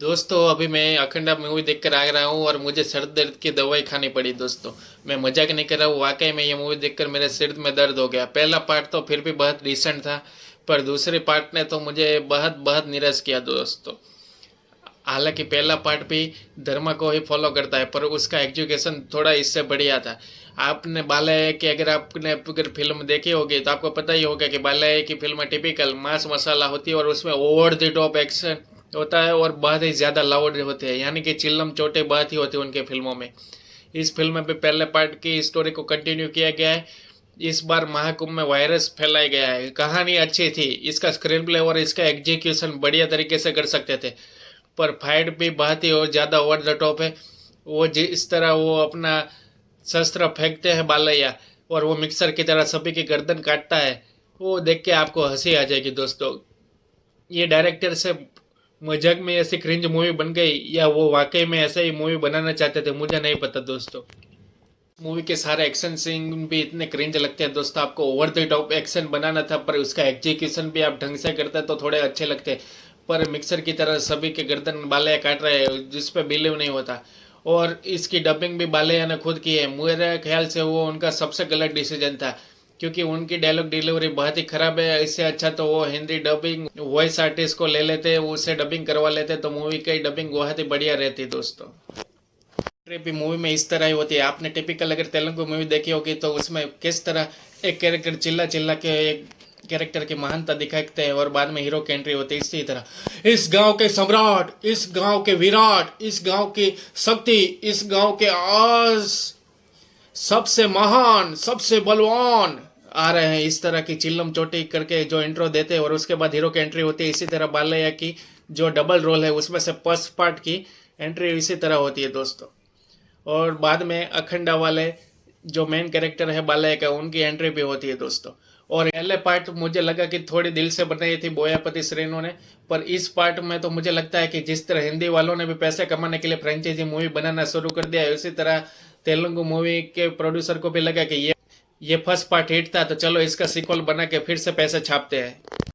दोस्तों अभी मैं अखंडा मूवी देख कर आ रहा हूँ और मुझे सर दर्द की दवाई खानी पड़ी दोस्तों। मैं मजाक नहीं कर रहा हूँ, वाकई में ये मूवी देखकर मेरे सिर में दर्द हो गया। पहला पार्ट तो फिर भी बहुत डिसेंट था, पर दूसरे पार्ट ने तो मुझे बहुत बहुत निराश किया दोस्तों। हालांकि पहला पार्ट भी धर्म को ही फॉलो करता है, पर उसका एजुकेशन थोड़ा इससे बढ़िया था। आपने बालाए की अगर फिल्म देखी होगी तो आपको पता ही होगा कि बालाए की फिल्म टिपिकल मास मसाला होती है और उसमें ओवर द टॉप एक्शन होता है और बहुत ही ज़्यादा लाउड होते हैं, यानी कि चिल्लम चोटे बहुत ही होते हैं उनके फिल्मों में। इस फिल्म में भी पहले पार्ट की स्टोरी को कंटिन्यू किया गया है। इस बार महाकुंभ में वायरस फैलाया गया है। कहानी अच्छी थी, इसका स्क्रीन प्ले और इसका एग्जीक्यूशन बढ़िया तरीके से कर सकते थे, पर फाइट भी बहुत ही और ज़्यादा ओवर द टॉप है। वो जिस तरह वो अपना शस्त्र फेंकते हैं बालैया और वो मिक्सर की तरह सभी की गर्दन काटता है, वो देख के आपको हंसी आ जाएगी दोस्तों। ये डायरेक्टर से मजाक में ऐसी क्रिंज मूवी बन गई या वो वाकई में ऐसा ही मूवी बनाना चाहते थे, मुझे नहीं पता दोस्तों। मूवी के सारे एक्शन सीन भी इतने क्रिंज लगते हैं दोस्तों। आपको ओवर द टॉप एक्शन बनाना था, पर उसका एग्जीक्यूशन भी आप ढंग से करते तो थोड़े अच्छे लगते। पर मिक्सर की तरह सभी के गर्दन बालैया काट रहे हैं जिस पे बिलीव नहीं होता। और इसकी डबिंग भी बालैया ने खुद की है। मेरे ख्याल से वो उनका सबसे गलत डिसीजन था, क्योंकि उनकी डायलॉग डिलीवरी बहुत ही खराब है। इससे अच्छा तो वो हिंदी डबिंग वॉइस आर्टिस्ट को ले लेते, उससे डबिंग करवा लेते तो मूवी की डबिंग बहुत ही बढ़िया रहती दोस्तों। भी मूवी में इस तरह ही होती है। आपने टिपिकल अगर तेलुगु मूवी देखी होगी तो उसमें किस तरह एक कैरेक्टर चिल्ला चिल्ला के एक कैरेक्टर की महानता दिखाते हैं और बाद में हीरो की एंट्री होती है इसी तरह। इस गांव के सम्राट, इस गांव के विराट, इस गांव की शक्ति, इस गांव के आज सबसे महान सबसे बलवान आ रहे हैं, इस तरह की चिल्लम चोटी करके जो इंट्रो देते हैं और उसके बाद हीरो की एंट्री होती है। इसी तरह बालैया की जो डबल रोल है उसमें से फर्स्ट पार्ट की एंट्री इसी तरह होती है दोस्तों। और बाद में अखंडा वाले जो मेन कैरेक्टर है बालैया का, उनकी एंट्री भी होती है दोस्तों। और पहले पार्ट मुझे लगा कि थोड़ी दिल से बनाई थी बोयापति श्रीनो ने, पर इस पार्ट में तो मुझे लगता है कि जिस तरह हिंदी वालों ने भी पैसे कमाने के लिए फ्रेंचाइजी मूवी बनाना शुरू कर दिया है, उसी तरह तेलुगु मूवी के प्रोड्यूसर को भी लगा कि ये फर्स्ट पार्ट हिट था तो चलो इसका सीक्वल बना के फिर से पैसे छापते हैं।